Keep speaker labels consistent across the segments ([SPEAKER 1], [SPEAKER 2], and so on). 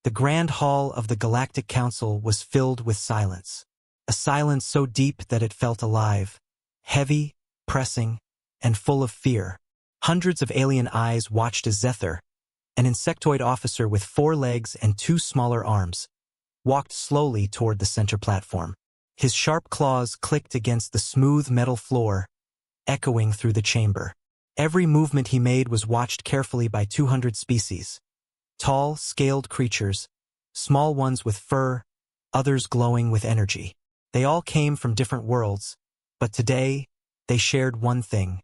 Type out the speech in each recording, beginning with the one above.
[SPEAKER 1] The grand hall of the Galactic Council was filled with silence. A silence so deep that it felt alive, heavy, pressing, and full of fear. Hundreds of alien eyes watched as Zethar, an insectoid officer with 4 legs and 2 smaller arms, walked slowly toward the center platform. His sharp claws clicked against the smooth metal floor, echoing through the chamber. Every movement he made was watched carefully by 200 species. Tall, scaled creatures, small ones with fur, others glowing with energy. They all came from different worlds, but today, they shared one thing: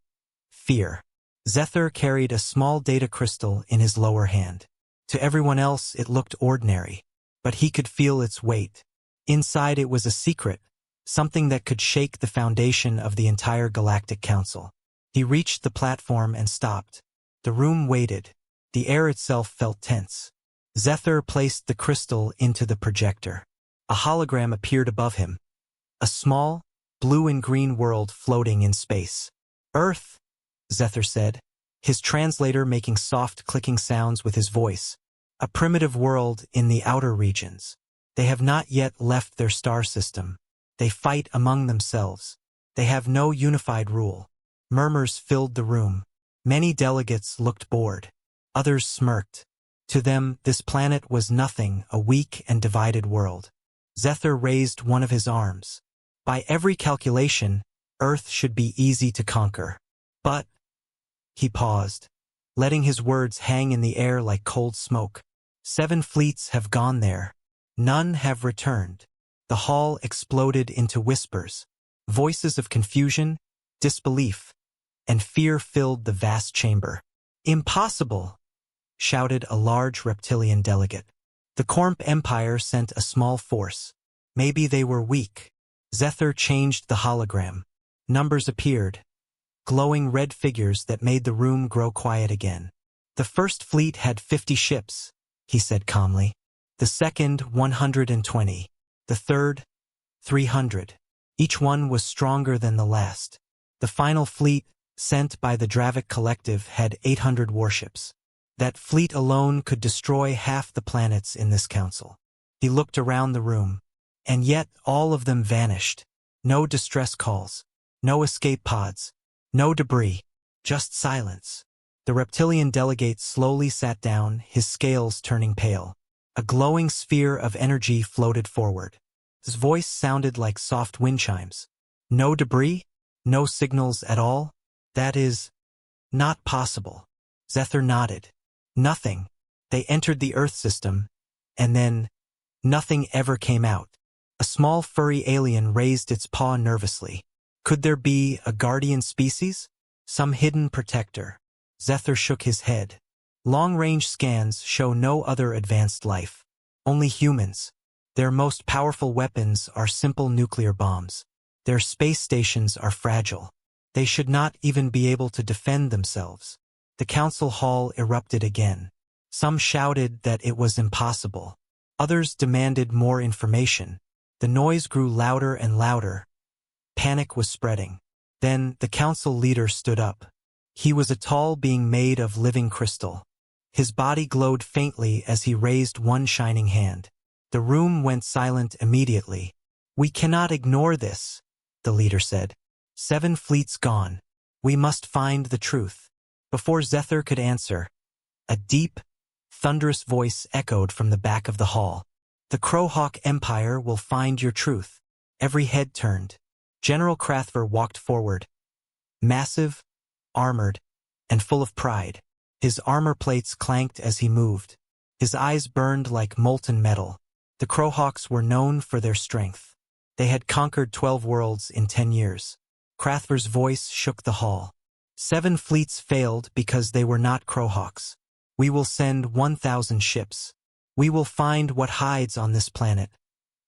[SPEAKER 1] fear. Zethar carried a small data crystal in his lower hand. To everyone else, it looked ordinary, but he could feel its weight. Inside it was a secret, something that could shake the foundation of the entire Galactic Council. He reached the platform and stopped. The room waited. The air itself felt tense. Zethar placed the crystal into the projector. A hologram appeared above him. A small, blue and green world floating in space. Earth, Zethar said, his translator making soft clicking sounds with his voice. A primitive world in the outer regions. They have not yet left their star system. They fight among themselves. They have no unified rule. Murmurs filled the room. Many delegates looked bored. Others smirked. To them, this planet was nothing, a weak and divided world. Zethar raised one of his arms. By every calculation, Earth should be easy to conquer. But, he paused, letting his words hang in the air like cold smoke. 7 fleets have gone there. None have returned. The hall exploded into whispers. Voices of confusion, disbelief, and fear filled the vast chamber. Impossible, shouted a large reptilian delegate. The Corp Empire sent a small force. Maybe they were weak. Zethar changed the hologram. Numbers appeared, glowing red figures that made the room grow quiet again. The first fleet had 50 ships, he said calmly. The second, 120. The third, 300. Each one was stronger than the last. The final fleet, sent by the Dravik Collective, had 800 warships. That fleet alone could destroy half the planets in this council. He looked around the room, and yet all of them vanished. No distress calls, no escape pods, no debris, just silence. The reptilian delegate slowly sat down, his scales turning pale. A glowing sphere of energy floated forward. His voice sounded like soft wind chimes. No debris? No signals at all? That is not possible. Zethar nodded. Nothing. They entered the Earth system, and then nothing ever came out. A small furry alien raised its paw nervously. Could there be a guardian species? Some hidden protector? Zethar shook his head. Long-range scans show no other advanced life. Only humans. Their most powerful weapons are simple nuclear bombs. Their space stations are fragile. They should not even be able to defend themselves. The council hall erupted again. Some shouted that it was impossible. Others demanded more information. The noise grew louder and louder. Panic was spreading. Then the council leader stood up. He was a tall being made of living crystal. His body glowed faintly as he raised one shining hand. The room went silent immediately. We cannot ignore this, the leader said. 7 fleets gone. We must find the truth. Before Zethar could answer, a deep, thunderous voice echoed from the back of the hall. The Crowhawk Empire will find your truth. Every head turned. General Krathver walked forward. Massive, armored, and full of pride. His armor plates clanked as he moved. His eyes burned like molten metal. The Crowhawks were known for their strength. They had conquered 12 worlds in 10 years. Krathver's voice shook the hall. 7 fleets failed because they were not Crowhawks. We will send 1,000 ships. We will find what hides on this planet,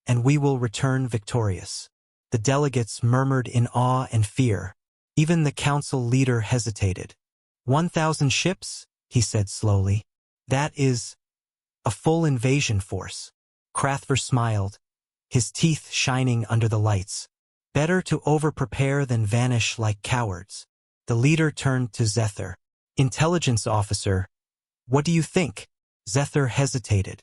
[SPEAKER 1] and we will return victorious. The delegates murmured in awe and fear. Even the council leader hesitated. 1,000 ships, he said slowly. That is a full invasion force. Krathver smiled, his teeth shining under the lights. Better to over-prepare than vanish like cowards. The leader turned to Zethar. Intelligence officer, what do you think? Zethar hesitated.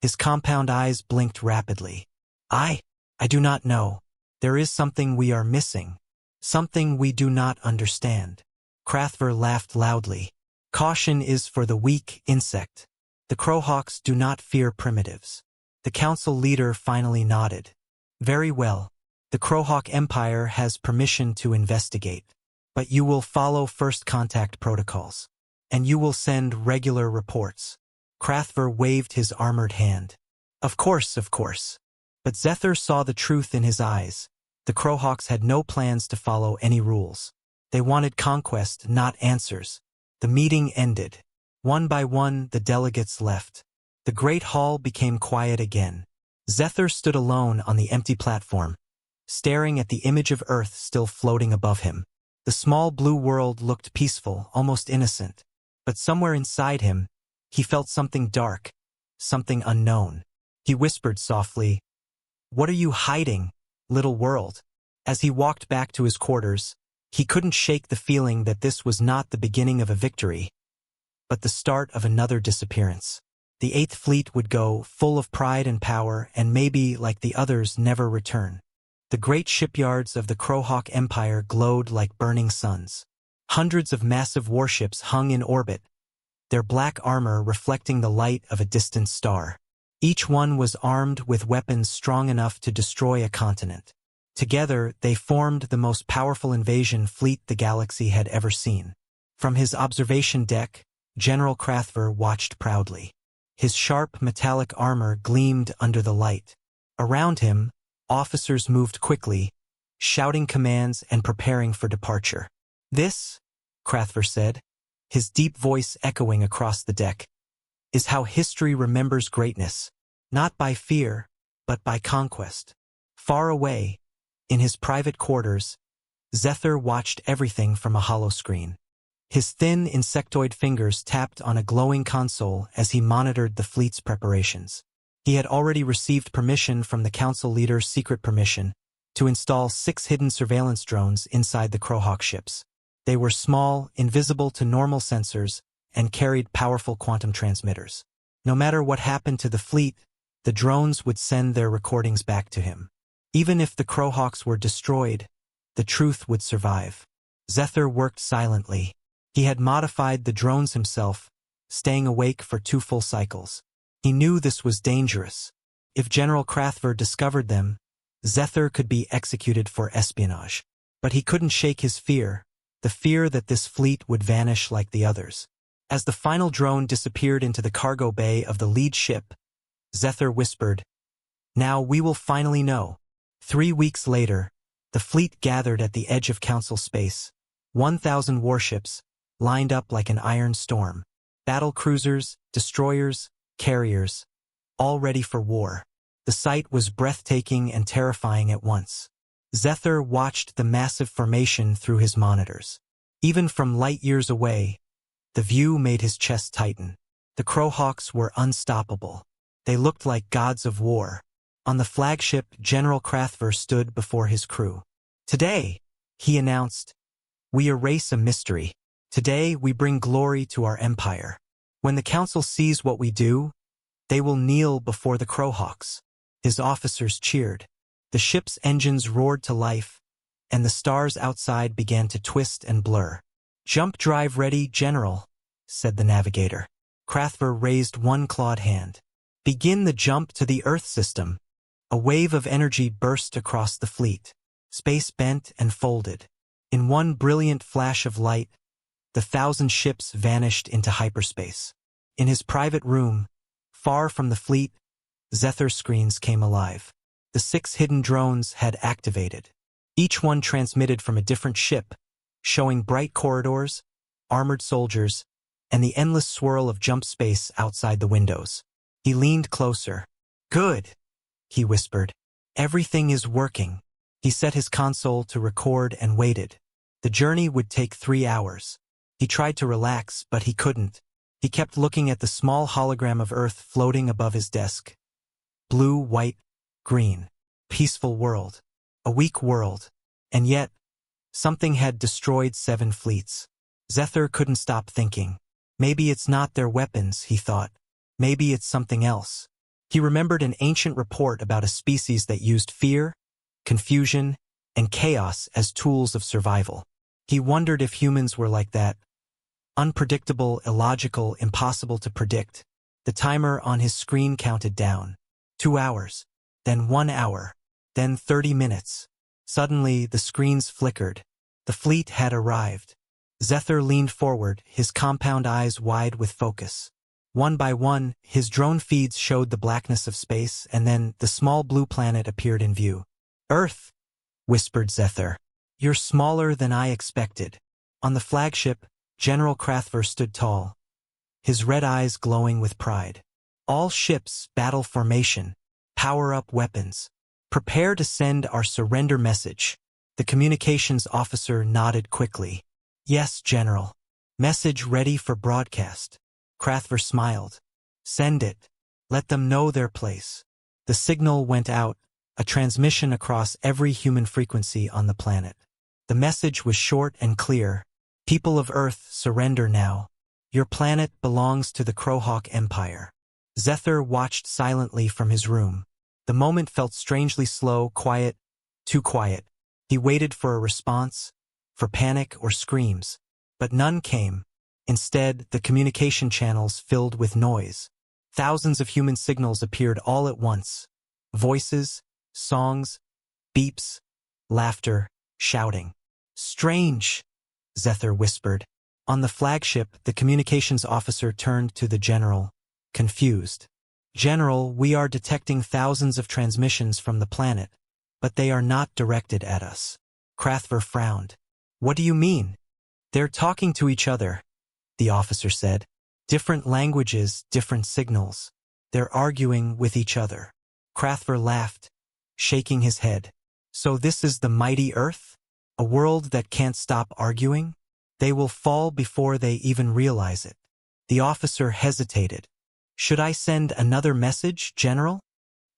[SPEAKER 1] His compound eyes blinked rapidly. I do not know. There is something we are missing. Something we do not understand. Crathver laughed loudly. Caution is for the weak, insect. The Crowhawks do not fear primitives. The council leader finally nodded. Very well. The Crowhawk Empire has permission to investigate. But you will follow first contact protocols. And you will send regular reports. Crathver waved his armored hand. Of course, of course. But Zethar saw the truth in his eyes. The Crowhawks had no plans to follow any rules. They wanted conquest, not answers. The meeting ended. One by one, the delegates left. The great hall became quiet again. Zethar stood alone on the empty platform, staring at the image of Earth still floating above him. The small blue world looked peaceful, almost innocent. But somewhere inside him, he felt something dark, something unknown. He whispered softly, "What are you hiding, little world?" As he walked back to his quarters, he couldn't shake the feeling that this was not the beginning of a victory, but the start of another disappearance. The Eighth Fleet would go, full of pride and power, and maybe, like the others, never return. The great shipyards of the Crowhawk Empire glowed like burning suns. Hundreds of massive warships hung in orbit, their black armor reflecting the light of a distant star. Each one was armed with weapons strong enough to destroy a continent. Together, they formed the most powerful invasion fleet the galaxy had ever seen. From his observation deck, General Crathver watched proudly. His sharp, metallic armor gleamed under the light. Around him, officers moved quickly, shouting commands and preparing for departure. "This," Crathver said, his deep voice echoing across the deck, "is how history remembers greatness, not by fear, but by conquest." Far away, in his private quarters, Zethar watched everything from a holoscreen. His thin, insectoid fingers tapped on a glowing console as he monitored the fleet's preparations. He had already received permission from the council leader's secret permission to install 6 hidden surveillance drones inside the Crowhawk ships. They were small, invisible to normal sensors, and carried powerful quantum transmitters. No matter what happened to the fleet, the drones would send their recordings back to him. Even if the Crowhawks were destroyed, the truth would survive. Zethar worked silently. He had modified the drones himself, staying awake for 2 full cycles. He knew this was dangerous. If General Crathver discovered them, Zethar could be executed for espionage. But he couldn't shake his fear, the fear that this fleet would vanish like the others. As the final drone disappeared into the cargo bay of the lead ship, Zethar whispered, "Now we will finally know." 3 weeks later, the fleet gathered at the edge of council space. 1,000 warships, lined up like an iron storm. Battle cruisers, destroyers, carriers, all ready for war. The sight was breathtaking and terrifying at once. Zethar watched the massive formation through his monitors. Even from light years away, the view made his chest tighten. The Crowhawks were unstoppable. They looked like gods of war. On the flagship, General Crathver stood before his crew. "Today," he announced, "we erase a mystery. Today we bring glory to our empire. When the council sees what we do, they will kneel before the Crowhawks." His officers cheered. The ship's engines roared to life, and the stars outside began to twist and blur. "Jump drive ready, General," said the navigator. Crathver raised one clawed hand. "Begin the jump to the Earth system." A wave of energy burst across the fleet. Space bent and folded. In one brilliant flash of light, the 1,000 ships vanished into hyperspace. In his private room, far from the fleet, Zethar's screens came alive. The 6 hidden drones had activated. Each one transmitted from a different ship, showing bright corridors, armored soldiers, and the endless swirl of jump space outside the windows. He leaned closer. "Good," he whispered. "Everything is working." He set his console to record and waited. The journey would take 3 hours. He tried to relax, but he couldn't. He kept looking at the small hologram of Earth floating above his desk. Blue, white, green. Peaceful world. A weak world. And yet, something had destroyed 7 fleets. Zethar couldn't stop thinking. Maybe it's not their weapons, he thought. Maybe it's something else. He remembered an ancient report about a species that used fear, confusion, and chaos as tools of survival. He wondered if humans were like that. Unpredictable, illogical, impossible to predict. The timer on his screen counted down. 2 hours. Then 1 hour. Then 30 minutes. Suddenly, the screens flickered. The fleet had arrived. Zethar leaned forward, his compound eyes wide with focus. One by one, his drone feeds showed the blackness of space, and then the small blue planet appeared in view. "Earth," whispered Zethar. "You're smaller than I expected." On the flagship, General Krathver stood tall, his red eyes glowing with pride. "All ships, battle formation. Power up weapons. Prepare to send our surrender message." The communications officer nodded quickly. "Yes, General. Message ready for broadcast." Krathver smiled. "Send it. Let them know their place." The signal went out, a transmission across every human frequency on the planet. The message was short and clear. "People of Earth, surrender now. Your planet belongs to the Crowhawk Empire." Zethar watched silently from his room. The moment felt strangely slow, quiet, too quiet. He waited for a response, for panic or screams, but none came. Instead, the communication channels filled with noise. Thousands of human signals appeared all at once. Voices, songs, beeps, laughter, shouting. "Strange," Zethar whispered. On the flagship, the communications officer turned to the general, confused. "General, we are detecting thousands of transmissions from the planet, but they are not directed at us." Krathver frowned. "What do you mean?" "They're talking to each other," the officer said. "Different languages, different signals. They're arguing with each other." Krathver laughed, shaking his head. "So this is the mighty Earth? A world that can't stop arguing? They will fall before they even realize it." The officer hesitated. "Should I send another message, General?"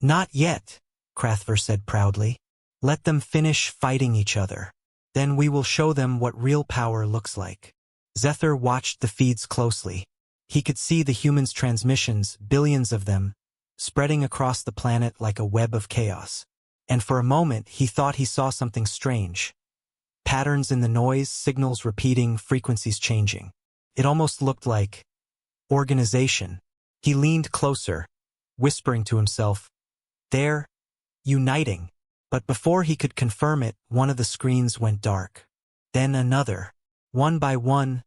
[SPEAKER 1] "Not yet," Krathver said proudly. "Let them finish fighting each other. Then we will show them what real power looks like." Zethar watched the feeds closely. He could see the humans' transmissions, billions of them, spreading across the planet like a web of chaos. And for a moment, he thought he saw something strange. Patterns in the noise, signals repeating, frequencies changing. It almost looked like organization. He leaned closer, whispering to himself, "They're uniting." But before he could confirm it, one of the screens went dark. Then another. One by one,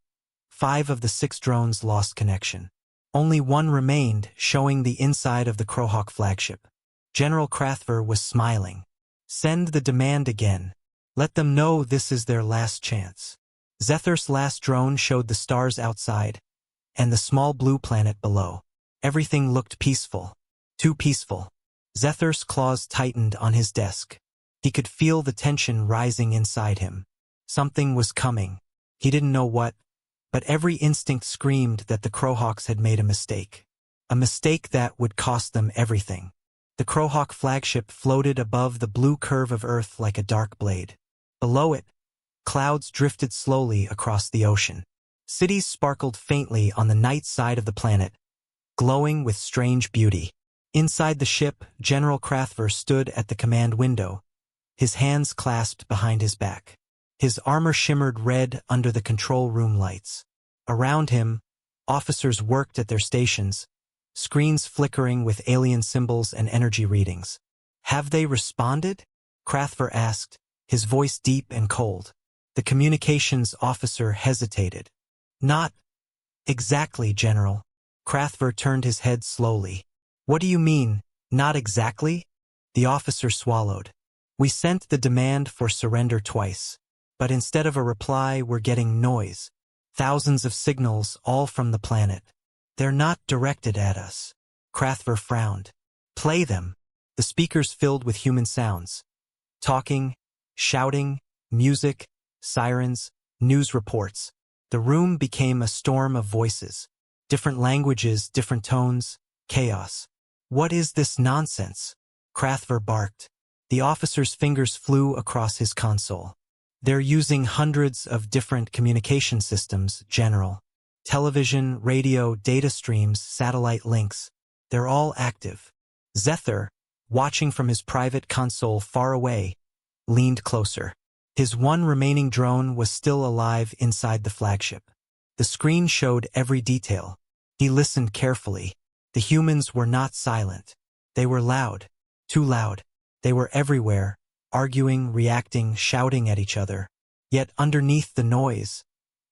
[SPEAKER 1] 5 of the 6 drones lost connection. Only one remained, showing the inside of the Crowhawk flagship. General Krathver was smiling. "Send the demand again. Let them know this is their last chance." Zethar's last drone showed the stars outside, and the small blue planet below. Everything looked peaceful. Too peaceful. Zethar's claws tightened on his desk. He could feel the tension rising inside him. Something was coming. He didn't know what, but every instinct screamed that the Crowhawks had made a mistake. A mistake that would cost them everything. The Crowhawk flagship floated above the blue curve of Earth like a dark blade. Below it, clouds drifted slowly across the ocean. Cities sparkled faintly on the night side of the planet, glowing with strange beauty. Inside the ship, General Krathver stood at the command window, his hands clasped behind his back. His armor shimmered red under the control room lights. Around him, officers worked at their stations, screens flickering with alien symbols and energy readings. "Have they responded?" Krathver asked, his voice deep and cold. The communications officer hesitated. "Not exactly, General." Krathver turned his head slowly. "What do you mean, not exactly?" The officer swallowed. "We sent the demand for surrender twice. But instead of a reply, we're getting noise. Thousands of signals, all from the planet. They're not directed at us." Krathver frowned. "Play them." The speakers filled with human sounds. Talking, shouting, music, sirens, news reports. The room became a storm of voices. Different languages, different tones, chaos. "What is this nonsense?" Krathver barked. The officer's fingers flew across his console. "They're using hundreds of different communication systems, General. Television, radio, data streams, satellite links. They're all active. Zethar, watching from his private console far away, leaned closer. His one remaining drone was still alive inside the flagship. The screen showed every detail. He listened carefully. The humans were not silent. They were loud. Too loud. They were everywhere, arguing, reacting, shouting at each other. Yet underneath the noise,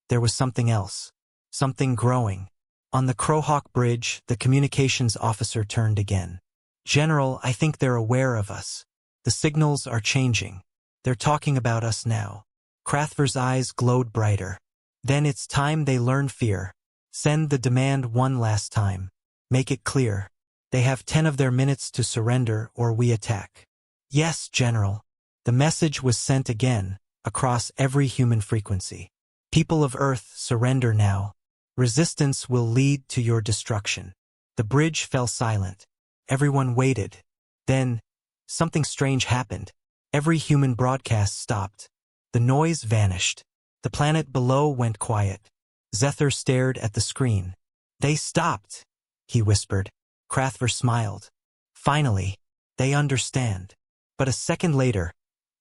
[SPEAKER 1] there was something else. Something growing. On the Crowhawk Bridge, the communications officer turned again. "General, I think they're aware of us. The signals are changing. They're talking about us now." Crathver's eyes glowed brighter. "Then it's time they learn fear. Send the demand one last time. Make it clear. They have 10 of their minutes to surrender or we attack." "Yes, General." The message was sent again, across every human frequency. "People of Earth, surrender now. Resistance will lead to your destruction." The bridge fell silent. Everyone waited. Then, something strange happened. Every human broadcast stopped. The noise vanished. The planet below went quiet. Zethar stared at the screen. "They stopped," he whispered. Crathver smiled. "Finally, they understand." But a second later,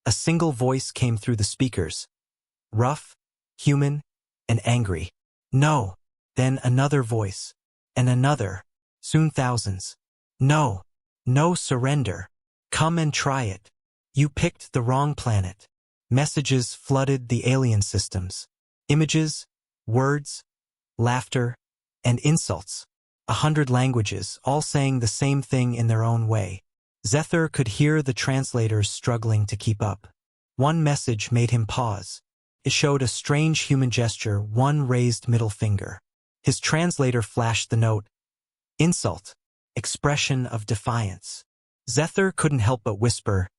[SPEAKER 1] a single voice came through the speakers. Rough, human, and angry. "No." Then another voice. And another. Soon thousands. "No. No surrender. Come and try it. You picked the wrong planet." Messages flooded the alien systems. Images, words, laughter, and insults. 100 languages, all saying the same thing in their own way. Zethar could hear the translators struggling to keep up. One message made him pause. It showed a strange human gesture, one raised middle finger. His translator flashed the note. Insult. Expression of defiance. Zethar couldn't help but whisper,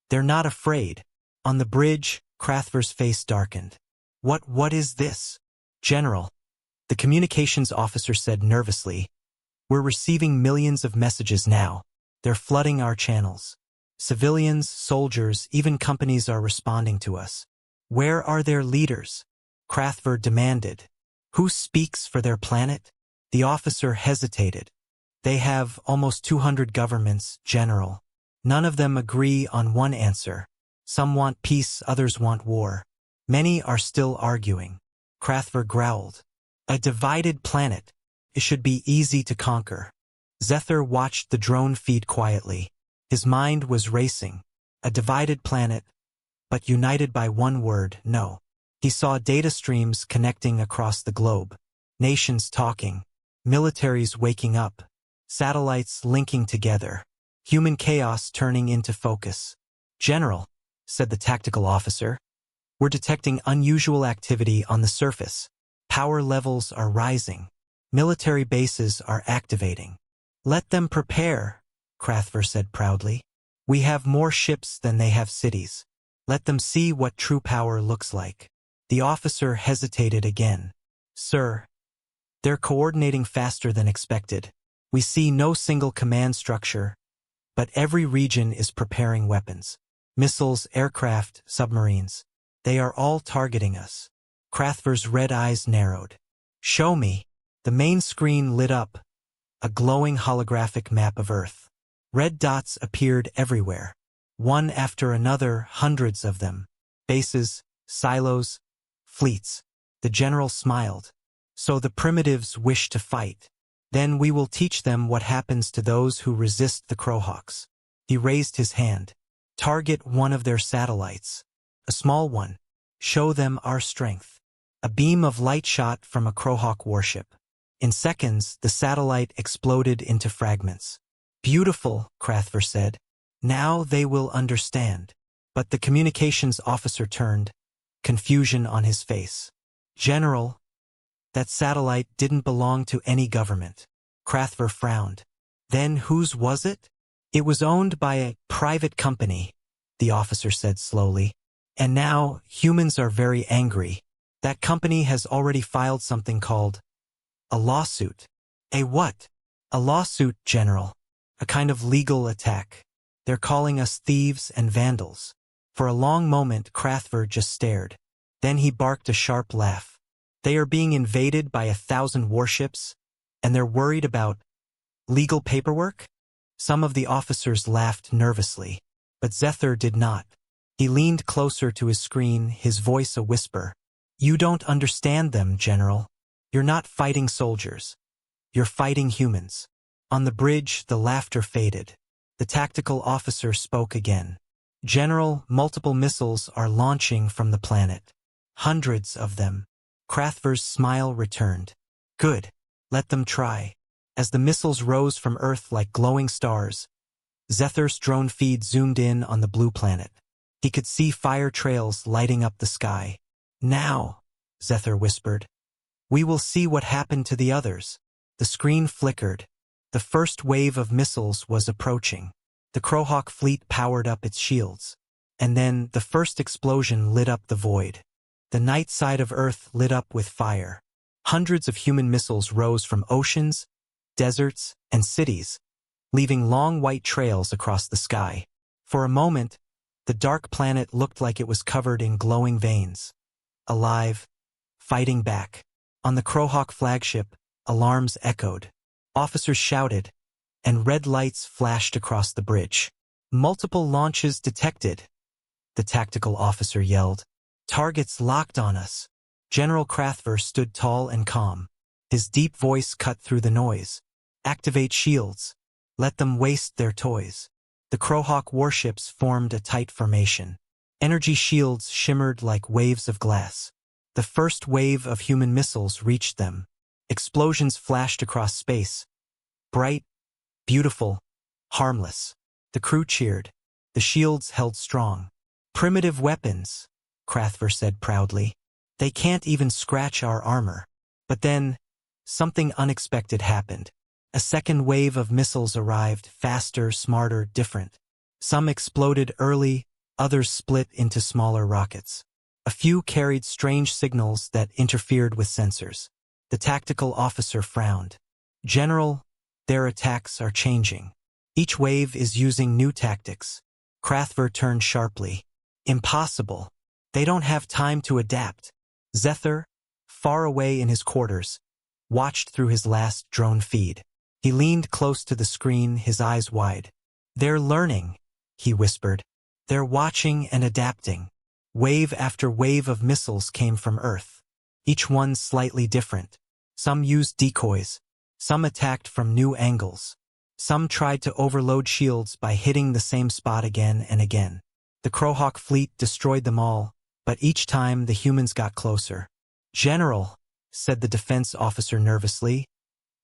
[SPEAKER 1] "They're not afraid." On the bridge, Crathver's face darkened. What is this?" "General," the communications officer said nervously, "we're receiving millions of messages now. They're flooding our channels. Civilians, soldiers, even companies are responding to us. Where are their leaders?" Crathver demanded. "Who speaks for their planet?" The officer hesitated. "They have almost 200 governments, General. None of them agree on one answer. Some want peace, others want war. Many are still arguing." Crathver growled. "A divided planet. It should be easy to conquer." Zethar watched the drone feed quietly. His mind was racing. A divided planet, but united by one word, no. He saw data streams connecting across the globe. Nations talking. Militaries waking up. Satellites linking together. Human chaos turning into focus. "General," said the tactical officer, "we're detecting unusual activity on the surface. Power levels are rising. Military bases are activating." "Let them prepare," Crathver said proudly. "We have more ships than they have cities. Let them see what true power looks like." The officer hesitated again. "Sir, they're coordinating faster than expected. We see no single command structure, but every region is preparing weapons. Missiles, aircraft, submarines. They are all targeting us." Crathver's red eyes narrowed. "Show me." The main screen lit up, a glowing holographic map of Earth. Red dots appeared everywhere. One after another, hundreds of them. Bases, silos, fleets. The general smiled. "So the primitives wish to fight. Then we will teach them what happens to those who resist the Crowhawks." He raised his hand. "Target one of their satellites. A small one. Show them our strength." A beam of light shot from a Crowhawk warship. In seconds, the satellite exploded into fragments. "Beautiful," Crathver said. "Now they will understand." But the communications officer turned, confusion on his face. "General, that satellite didn't belong to any government." Crathver frowned. "Then whose was it?" "It was owned by a private company," the officer said slowly. "And now humans are very angry. That company has already filed something called a lawsuit." "A what?" "A lawsuit, General. A kind of legal attack. They're calling us thieves and vandals." For a long moment, Crathver just stared. Then he barked a sharp laugh. "They are being invaded by 1,000 warships, and they're worried about legal paperwork?" Some of the officers laughed nervously, but Zethar did not. He leaned closer to his screen, his voice a whisper. "You don't understand them, General. You're not fighting soldiers. You're fighting humans." On the bridge, the laughter faded. The tactical officer spoke again. "General, multiple missiles are launching from the planet. Hundreds of them." Krathvar's smile returned. "Good. Let them try." As the missiles rose from Earth like glowing stars, Zethar's drone feed zoomed in on the blue planet. He could see fire trails lighting up the sky. "Now," Zethar whispered, "we will see what happened to the others." The screen flickered. The first wave of missiles was approaching. The Crowhawk fleet powered up its shields. And then the first explosion lit up the void. The night side of Earth lit up with fire. Hundreds of human missiles rose from oceans, deserts, and cities, leaving long white trails across the sky. For a moment, the dark planet looked like it was covered in glowing veins. Alive, fighting back. On the Crowhawk flagship, alarms echoed. Officers shouted, and red lights flashed across the bridge. "Multiple launches detected," the tactical officer yelled. "Targets locked on us." General Krathvar stood tall and calm. His deep voice cut through the noise. "Activate shields. Let them waste their toys." The Crowhawk warships formed a tight formation. Energy shields shimmered like waves of glass. The first wave of human missiles reached them. Explosions flashed across space. Bright, beautiful, harmless. The crew cheered. The shields held strong. "Primitive weapons," Krathvar said proudly. "They can't even scratch our armor." But then, something unexpected happened. A second wave of missiles arrived, faster, smarter, different. Some exploded early, others split into smaller rockets. A few carried strange signals that interfered with sensors. The tactical officer frowned. "General, their attacks are changing. Each wave is using new tactics." Krathvar turned sharply. "Impossible. They don't have time to adapt." Zethar, far away in his quarters, watched through his last drone feed. He leaned close to the screen, his eyes wide. "They're learning," he whispered. "They're watching and adapting." Wave after wave of missiles came from Earth, each one slightly different. Some used decoys. Some attacked from new angles. Some tried to overload shields by hitting the same spot again and again. The Crowhawk fleet destroyed them all, but each time the humans got closer. "General," said the defense officer nervously,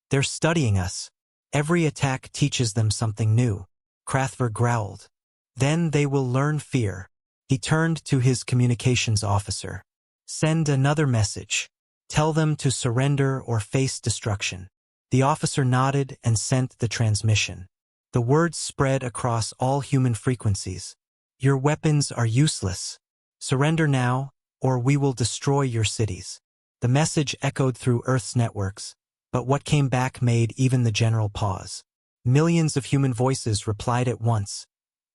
[SPEAKER 1] "they're studying us. Every attack teaches them something new." Krathvar growled. "Then they will learn fear." He turned to his communications officer. "Send another message. Tell them to surrender or face destruction." The officer nodded and sent the transmission. The words spread across all human frequencies. "Your weapons are useless. Surrender now, or we will destroy your cities." The message echoed through Earth's networks, but what came back made even the general pause. Millions of human voices replied at once,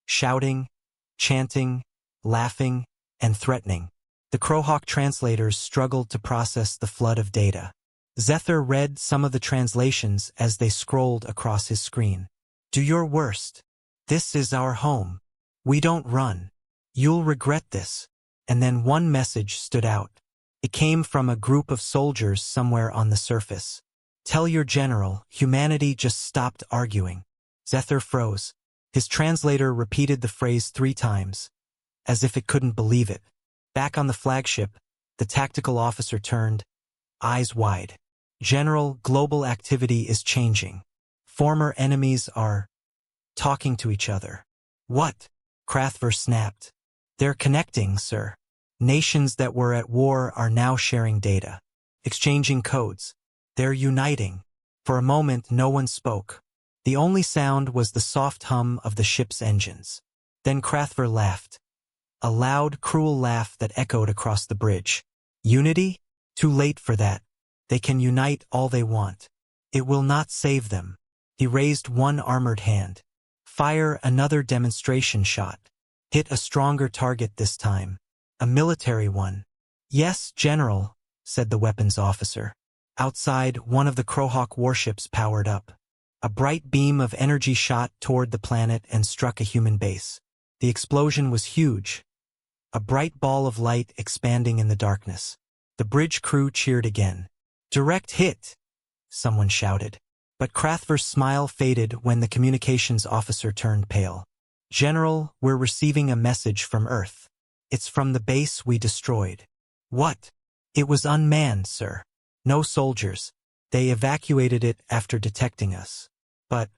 [SPEAKER 1] shouting, chanting, laughing, and threatening. The Crowhawk translators struggled to process the flood of data. Zethar read some of the translations as they scrolled across his screen. "Do your worst. This is our home. We don't run. You'll regret this." And then one message stood out. It came from a group of soldiers somewhere on the surface. "Tell your general, humanity just stopped arguing." Zethar froze. His translator repeated the phrase 3 times, as if it couldn't believe it. Back on the flagship, the tactical officer turned, eyes wide. "General, global activity is changing. Former enemies are talking to each other." "What?" Krathvar snapped. "They're connecting, sir. Nations that were at war are now sharing data, exchanging codes. They're uniting." For a moment, no one spoke. The only sound was the soft hum of the ship's engines. Then Krathvar laughed. A loud, cruel laugh that echoed across the bridge. "Unity? Too late for that. They can unite all they want. It will not save them." He raised one armored hand. "Fire another demonstration shot. Hit a stronger target this time. A military one." "Yes, General," said the weapons officer. Outside, one of the Crowhawk warships powered up. A bright beam of energy shot toward the planet and struck a human base. The explosion was huge, a bright ball of light expanding in the darkness. The bridge crew cheered again. "Direct hit!" someone shouted. But Krathver's smile faded when the communications officer turned pale. "General, we're receiving a message from Earth. It's from the base we destroyed." "What?" "It was unmanned, sir. No soldiers. They evacuated it after detecting us. But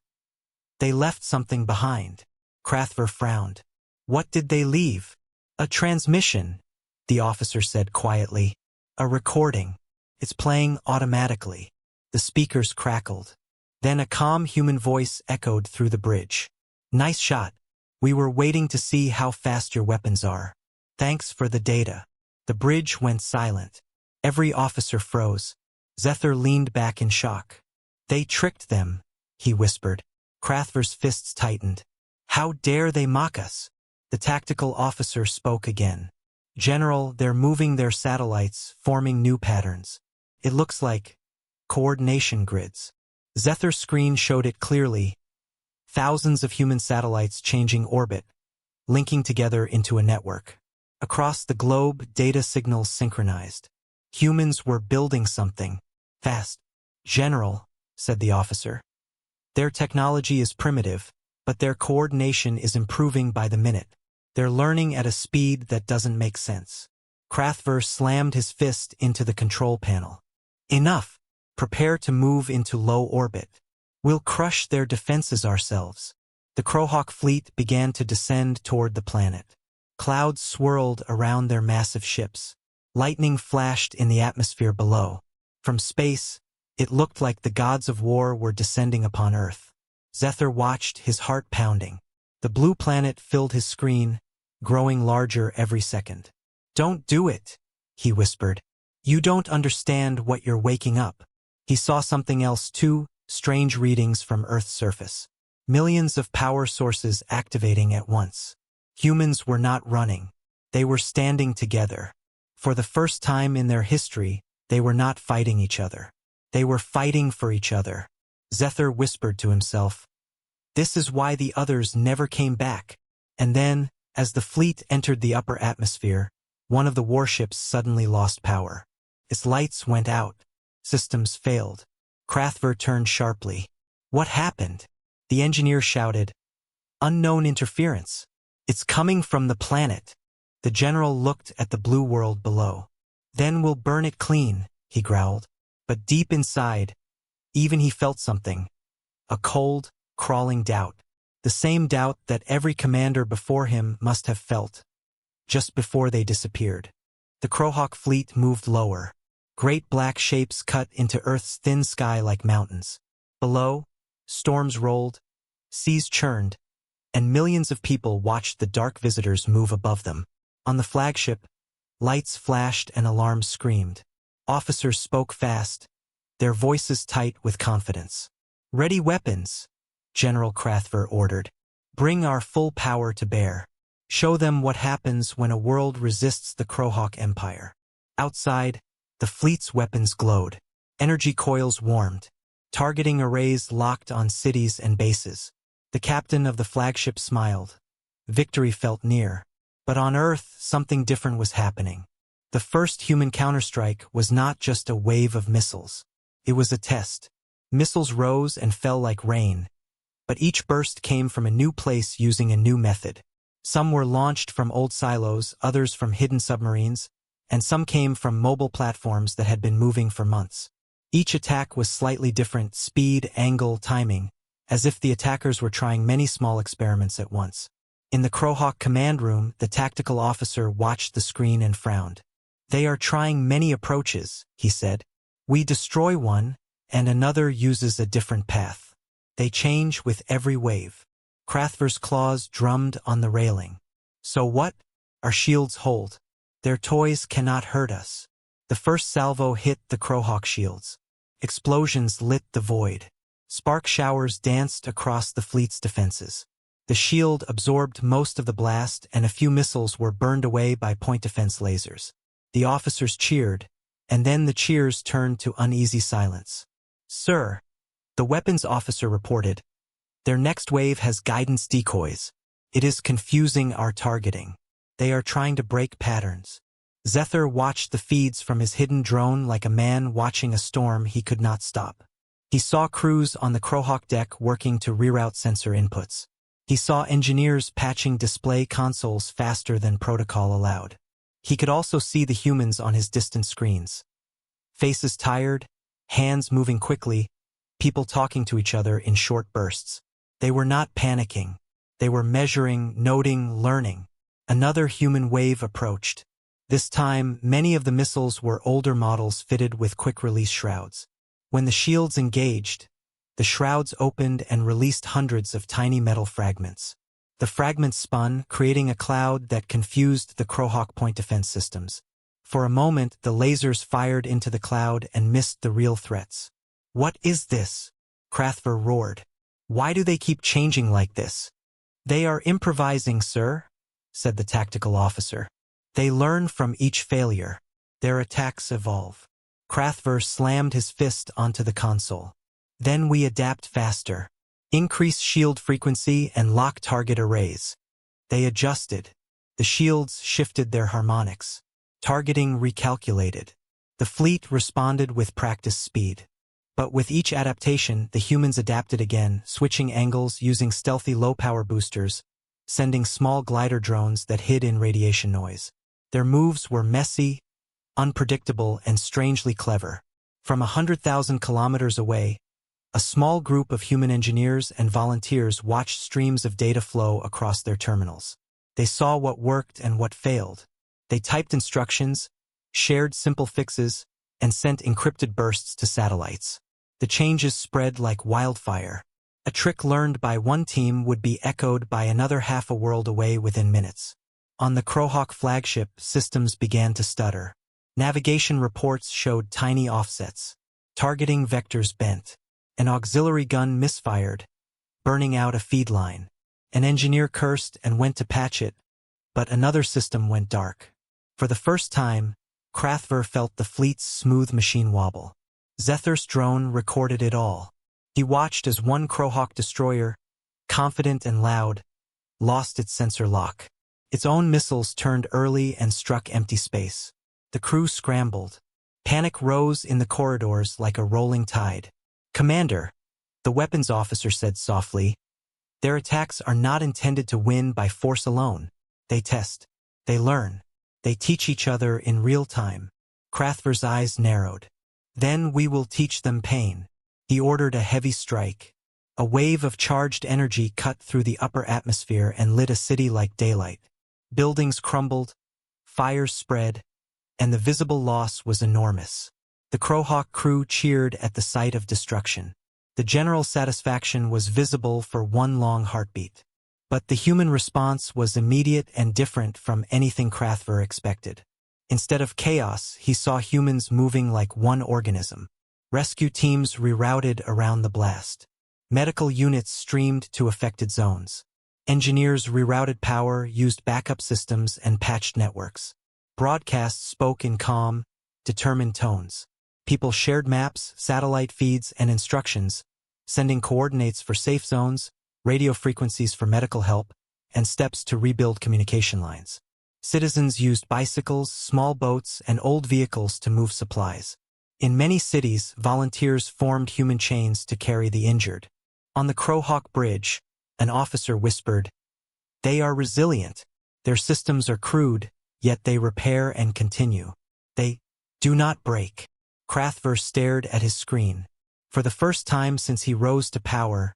[SPEAKER 1] they left something behind." Krathver frowned. "What did they leave?" "A transmission," the officer said quietly. "A recording. It's playing automatically." The speakers crackled. Then a calm human voice echoed through the bridge. "Nice shot. We were waiting to see how fast your weapons are. Thanks for the data." The bridge went silent. Every officer froze. Zether leaned back in shock. "They tricked them," he whispered. Krathver's fists tightened. "How dare they mock us?" The tactical officer spoke again. "General, they're moving their satellites, forming new patterns. It looks like coordination grids." Zether's screen showed it clearly. Thousands of human satellites changing orbit, linking together into a network. Across the globe, data signals synchronized. Humans were building something. Fast. "General," said the officer. "Their technology is primitive, but their coordination is improving by the minute. They're learning at a speed that doesn't make sense." Krathver slammed his fist into the control panel. "Enough! Prepare to move into low orbit. We'll crush their defenses ourselves." The Crowhawk fleet began to descend toward the planet. Clouds swirled around their massive ships. Lightning flashed in the atmosphere below. From space, it looked like the gods of war were descending upon Earth. Zether watched, his heart pounding. The blue planet filled his screen, growing larger every second. "Don't do it," he whispered. "You don't understand what you're waking up." He saw something else too, strange readings from Earth's surface. Millions of power sources activating at once. Humans were not running. They were standing together. For the first time in their history, they were not fighting each other. They were fighting for each other. Zether whispered to himself, "This is why the others never came back." And then, as the fleet entered the upper atmosphere, one of the warships suddenly lost power. Its lights went out. Systems failed. Krathver turned sharply. "What happened?" The engineer shouted, "Unknown interference. It's coming from the planet." The general looked at the blue world below. "Then we'll burn it clean," he growled. But deep inside, even he felt something. A cold, crawling doubt. The same doubt that every commander before him must have felt. Just before they disappeared. The Crowhawk fleet moved lower. Great black shapes cut into Earth's thin sky like mountains. Below, storms rolled, seas churned, and millions of people watched the dark visitors move above them. On the flagship, lights flashed and alarms screamed. Officers spoke fast, their voices tight with confidence. "Ready weapons," General Krathver ordered. "Bring our full power to bear. Show them what happens when a world resists the Crowhawk Empire." Outside, the fleet's weapons glowed. Energy coils warmed. Targeting arrays locked on cities and bases. The captain of the flagship smiled. Victory felt near. But on Earth, something different was happening. The first human counterstrike was not just a wave of missiles. It was a test. Missiles rose and fell like rain. But each burst came from a new place using a new method. Some were launched from old silos, others from hidden submarines, and some came from mobile platforms that had been moving for months. Each attack was slightly different, speed, angle, timing, as if the attackers were trying many small experiments at once. In the Crowhawk command room, the tactical officer watched the screen and frowned. "They are trying many approaches," he said. "We destroy one, and another uses a different path. They change with every wave." Krathver's claws drummed on the railing. "So what? Our shields hold. Their toys cannot hurt us." The first salvo hit the Crowhawk shields. Explosions lit the void. Spark showers danced across the fleet's defenses. The shield absorbed most of the blast, and a few missiles were burned away by point defense lasers. The officers cheered, and then the cheers turned to uneasy silence. "Sir," The weapons officer reported, "Their next wave has guidance decoys. It is confusing our targeting. They are trying to break patterns." Zethar watched the feeds from his hidden drone like a man watching a storm he could not stop. He saw crews on the Crowhawk deck working to reroute sensor inputs. He saw engineers patching display consoles faster than protocol allowed. He could also see the humans on his distant screens. Faces tired, hands moving quickly, people talking to each other in short bursts. They were not panicking. They were measuring, noting, learning. Another human wave approached. This time, many of the missiles were older models fitted with quick-release shrouds. When the shields engaged, the shrouds opened and released hundreds of tiny metal fragments. The fragments spun, creating a cloud that confused the Crowhawk point defense systems. For a moment, the lasers fired into the cloud and missed the real threats. "What is this?" Krathver roared. "Why do they keep changing like this?" "They are improvising, sir," said the tactical officer. "They learn from each failure. Their attacks evolve." Krathver slammed his fist onto the console. "Then we adapt faster. Increase shield frequency and lock target arrays." They adjusted. The shields shifted their harmonics. Targeting recalculated. The fleet responded with practice speed. But with each adaptation, the humans adapted again, switching angles using stealthy low-power boosters, sending small glider drones that hid in radiation noise. Their moves were messy, unpredictable, and strangely clever. From 100,000 kilometers away, a small group of human engineers and volunteers watched streams of data flow across their terminals. They saw what worked and what failed. They typed instructions, shared simple fixes, and sent encrypted bursts to satellites. The changes spread like wildfire. A trick learned by one team would be echoed by another half a world away within minutes. On the Crowhawk flagship, systems began to stutter. Navigation reports showed tiny offsets. Targeting vectors bent. An auxiliary gun misfired, burning out a feed line. An engineer cursed and went to patch it, but another system went dark. For the first time, Krathver felt the fleet's smooth machine wobble. Zethar's drone recorded it all. He watched as one Crowhawk destroyer, confident and loud, lost its sensor lock. Its own missiles turned early and struck empty space. The crew scrambled. Panic rose in the corridors like a rolling tide. "Commander," the weapons officer said softly, "their attacks are not intended to win by force alone. They test. They learn. They teach each other in real time." Krathver's eyes narrowed. "Then we will teach them pain." He ordered a heavy strike. A wave of charged energy cut through the upper atmosphere and lit a city like daylight. Buildings crumbled, fires spread, and the visible loss was enormous. The Crowhawk crew cheered at the sight of destruction. The general satisfaction was visible for one long heartbeat. But the human response was immediate and different from anything Krathver expected. Instead of chaos, he saw humans moving like one organism. Rescue teams rerouted around the blast. Medical units streamed to affected zones. Engineers rerouted power, used backup systems, and patched networks. Broadcasts spoke in calm, determined tones. People shared maps, satellite feeds, and instructions, sending coordinates for safe zones, radio frequencies for medical help, and steps to rebuild communication lines. Citizens used bicycles, small boats, and old vehicles to move supplies. In many cities, volunteers formed human chains to carry the injured. On the Crowhawk Bridge, an officer whispered, "They are resilient. Their systems are crude, yet they repair and continue. They do not break." Krathver stared at his screen. For the first time since he rose to power,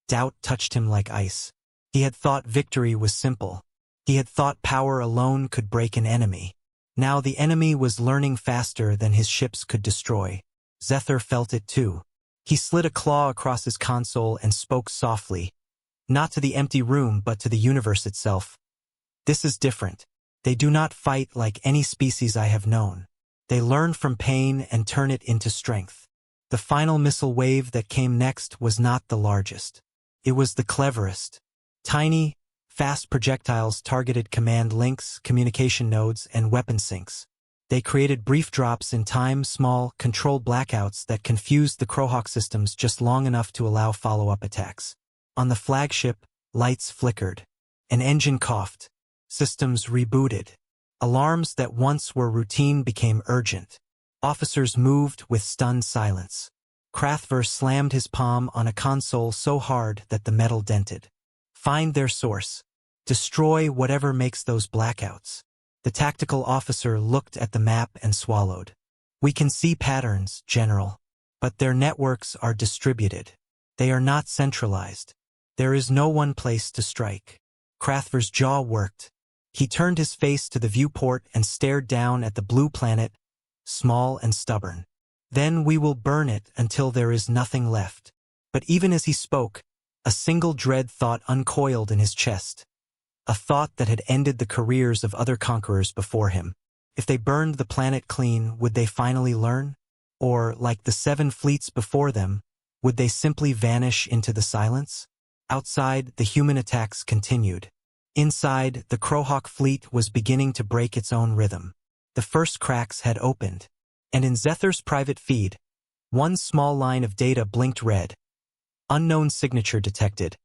[SPEAKER 1] doubt touched him like ice. He had thought victory was simple. He had thought power alone could break an enemy. Now the enemy was learning faster than his ships could destroy. Zethar felt it too. He slid a claw across his console and spoke softly, not to the empty room but to the universe itself. "This is different. They do not fight like any species I have known. They learn from pain and turn it into strength." The final missile wave that came next was not the largest. It was the cleverest. Tiny, fast projectiles targeted command links, communication nodes, and weapon sinks. They created brief drops in time, small, controlled blackouts that confused the Crowhawk systems just long enough to allow follow-up attacks. On the flagship, lights flickered. An engine coughed. Systems rebooted. Alarms that once were routine became urgent. Officers moved with stunned silence. Krathver slammed his palm on a console so hard that the metal dented. Find their source. Destroy whatever makes those blackouts. The tactical officer looked at the map and swallowed. We can see patterns, General. But their networks are distributed. They are not centralized. There is no one place to strike. Krathver's jaw worked. He turned his face to the viewport and stared down at the blue planet, small and stubborn. Then we will burn it until there is nothing left. But even as he spoke, a single dread thought uncoiled in his chest. A thought that had ended the careers of other conquerors before him. If they burned the planet clean, would they finally learn? Or, like the 7 fleets before them, would they simply vanish into the silence? Outside, the human attacks continued. Inside, the Crowhawk fleet was beginning to break its own rhythm. The first cracks had opened. And in Zether's private feed, one small line of data blinked red. Unknown signature detected.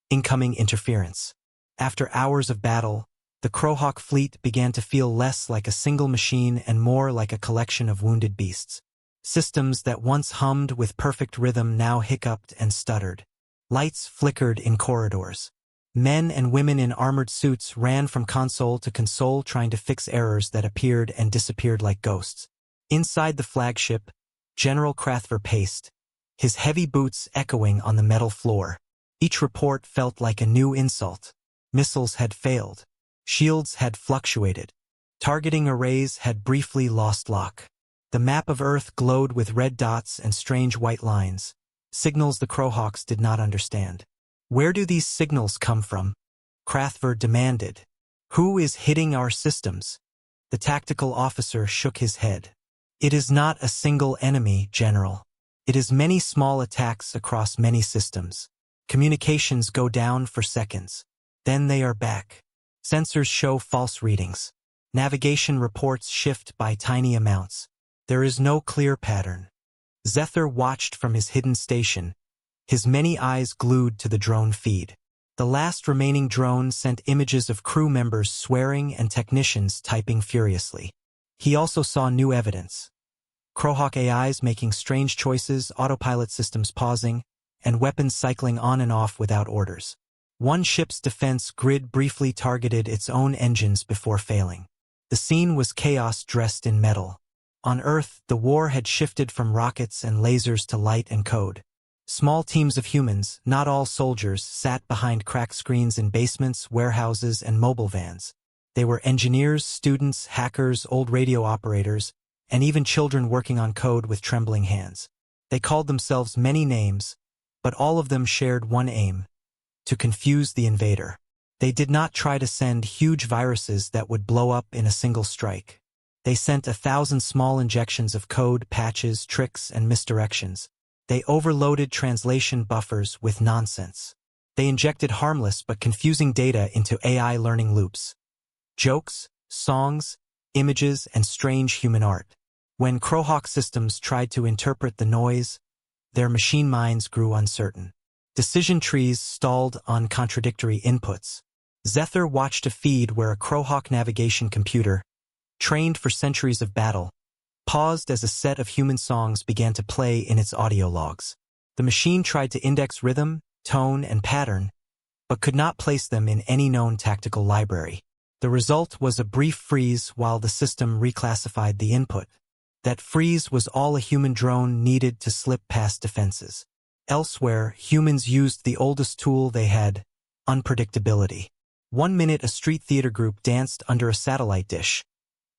[SPEAKER 1] Incoming interference. After hours of battle, the Crowhawk fleet began to feel less like a single machine and more like a collection of wounded beasts. Systems that once hummed with perfect rhythm now hiccuped and stuttered. Lights flickered in corridors. Men and women in armored suits ran from console to console trying to fix errors that appeared and disappeared like ghosts. Inside the flagship, General Krathver paced, his heavy boots echoing on the metal floor. Each report felt like a new insult. Missiles had failed. Shields had fluctuated. Targeting arrays had briefly lost lock. The map of Earth glowed with red dots and strange white lines, signals the Crowhawks did not understand. Where do these signals come from? Krathver demanded. Who is hitting our systems? The tactical officer shook his head. It is not a single enemy, General. It is many small attacks across many systems. Communications go down for seconds. Then they are back. Sensors show false readings. Navigation reports shift by tiny amounts. There is no clear pattern. Zether watched from his hidden station, his many eyes glued to the drone feed. The last remaining drone sent images of crew members swearing and technicians typing furiously. He also saw new evidence. Crowhawk AIs making strange choices, autopilot systems pausing, and weapons cycling on and off without orders. One ship's defense grid briefly targeted its own engines before failing. The scene was chaos dressed in metal. On Earth, the war had shifted from rockets and lasers to light and code. Small teams of humans, not all soldiers, sat behind cracked screens in basements, warehouses, and mobile vans. They were engineers, students, hackers, old radio operators, and even children working on code with trembling hands. They called themselves many names, but all of them shared one aim: to confuse the invader. They did not try to send huge viruses that would blow up in a single strike. They sent 1,000 small injections of code, patches, tricks, and misdirections. They overloaded translation buffers with nonsense. They injected harmless but confusing data into AI learning loops. Jokes, songs, images, and strange human art. When Crowhawk systems tried to interpret the noise, their machine minds grew uncertain. Decision trees stalled on contradictory inputs. Zether watched a feed where a Crowhawk navigation computer, trained for centuries of battle, paused as a set of human songs began to play in its audio logs. The machine tried to index rhythm, tone, and pattern, but could not place them in any known tactical library. The result was a brief freeze while the system reclassified the input. That freeze was all a human drone needed to slip past defenses. Elsewhere, humans used the oldest tool they had: unpredictability. One minute a street theater group danced under a satellite dish.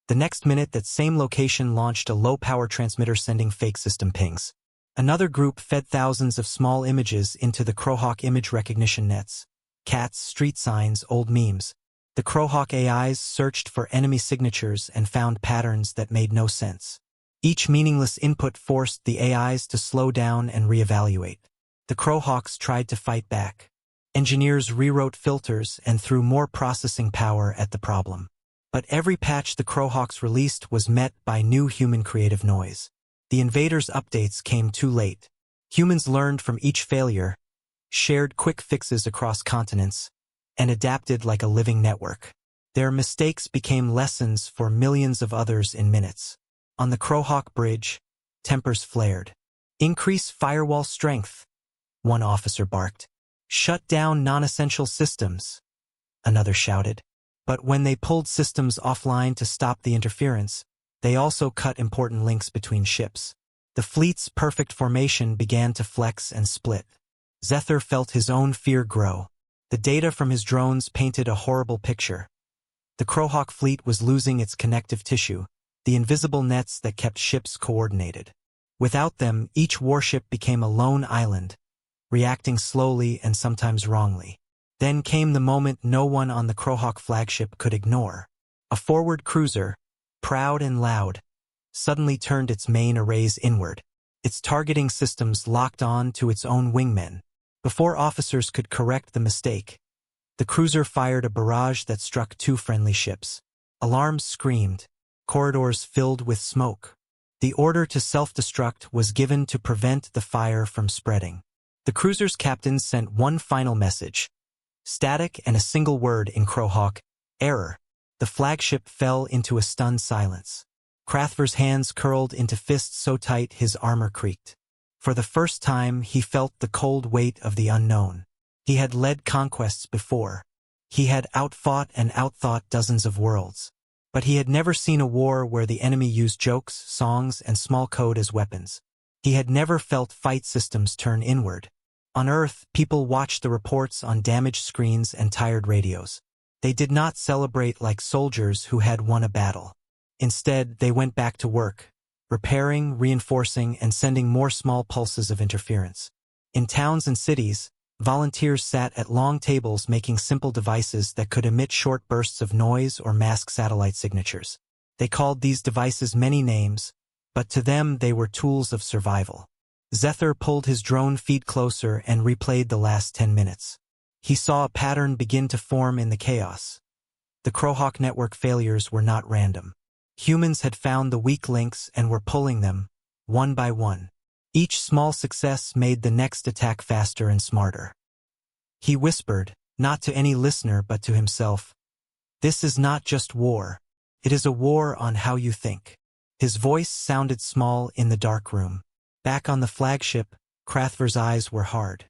[SPEAKER 1] The next minute that same location launched a low-power transmitter sending fake system pings. Another group fed thousands of small images into the Crowhawk image recognition nets. Cats, street signs, old memes. The Crowhawk AIs searched for enemy signatures and found patterns that made no sense. Each meaningless input forced the AIs to slow down and reevaluate. The Crowhawks tried to fight back. Engineers rewrote filters and threw more processing power at the problem. But every patch the Crowhawks released was met by new human creative noise. The invaders' updates came too late. Humans learned from each failure, shared quick fixes across continents, and adapted like a living network. Their mistakes became lessons for millions of others in minutes. On the Crowhawk Bridge, tempers flared. "Increase firewall strength," one officer barked. "Shut down non-essential systems," another shouted. But when they pulled systems offline to stop the interference, they also cut important links between ships. The fleet's perfect formation began to flex and split. Zephyr felt his own fear grow. The data from his drones painted a horrible picture. The Crowhawk fleet was losing its connective tissue, the invisible nets that kept ships coordinated. Without them, each warship became a lone island, reacting slowly and sometimes wrongly. Then came the moment no one on the Crowhawk flagship could ignore. A forward cruiser, proud and loud, suddenly turned its main arrays inward, its targeting systems locked on to its own wingmen. Before officers could correct the mistake, the cruiser fired a barrage that struck two friendly ships. Alarms screamed, corridors filled with smoke. The order to self-destruct was given to prevent the fire from spreading. The cruiser's captain sent one final message, static and a single word in Crowhawk: error. The flagship fell into a stunned silence. Crathver's hands curled into fists so tight his armor creaked. For the first time, he felt the cold weight of the unknown. He had led conquests before. He had outfought and outthought dozens of worlds. But he had never seen a war where the enemy used jokes, songs, and small code as weapons. He had never felt fight systems turn inward. On Earth, people watched the reports on damaged screens and tired radios. They did not celebrate like soldiers who had won a battle. Instead, they went back to work, repairing, reinforcing, and sending more small pulses of interference. In towns and cities, volunteers sat at long tables making simple devices that could emit short bursts of noise or mask satellite signatures. They called these devices many names, but to them they were tools of survival. Zephyr pulled his drone feed closer and replayed the last 10 minutes. He saw a pattern begin to form in the chaos. The Crowhawk network failures were not random. Humans had found the weak links and were pulling them, one by one. Each small success made the next attack faster and smarter. He whispered, not to any listener but to himself, "This is not just war. It is a war on how you think." His voice sounded small in the dark room. Back on the flagship, Crathver's eyes were hard.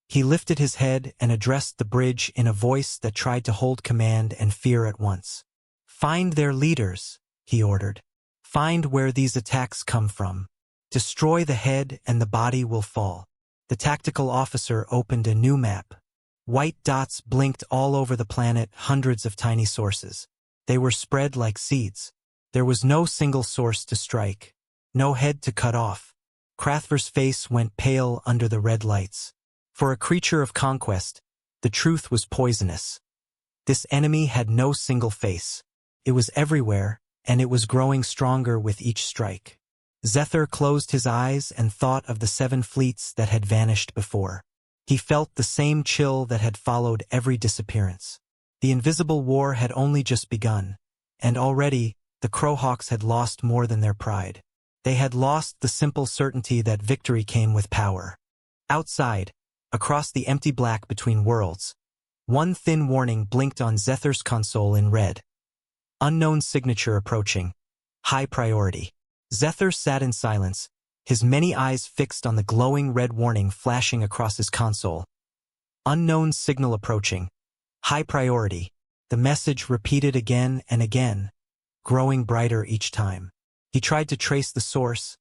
[SPEAKER 1] He lifted his head and addressed the bridge in a voice that tried to hold command and fear at once. "Find their leaders," he ordered. "Find where these attacks come from. Destroy the head and the body will fall." The tactical officer opened a new map. White dots blinked all over the planet, hundreds of tiny sources. They were spread like seeds. There was no single source to strike, no head to cut off. Crathver's face went pale under the red lights. For a creature of conquest, the truth was poisonous. This enemy had no single face. It was everywhere, and it was growing stronger with each strike. Zephyr closed his eyes and thought of the 7 fleets that had vanished before. He felt the same chill that had followed every disappearance. The invisible war had only just begun, and already the Crowhawks had lost more than their pride. They had lost the simple certainty that victory came with power. Outside, across the empty black between worlds, one thin warning blinked on Zephyr's console in red. Unknown signature approaching. High priority. Zephyr sat in silence, his many eyes fixed on the glowing red warning flashing across his console. Unknown signal approaching. High priority. The message repeated again and again, growing brighter each time. He tried to trace the source,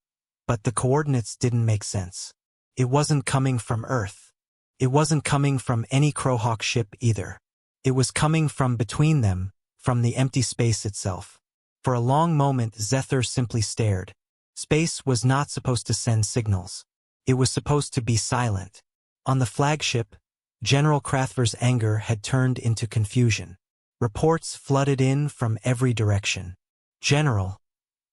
[SPEAKER 1] but the coordinates didn't make sense. It wasn't coming from Earth. It wasn't coming from any Crowhawk ship either. It was coming from between them, from the empty space itself. For a long moment, Zephyr simply stared. Space was not supposed to send signals. It was supposed to be silent. On the flagship, General Crathver's anger had turned into confusion. Reports flooded in from every direction. "General,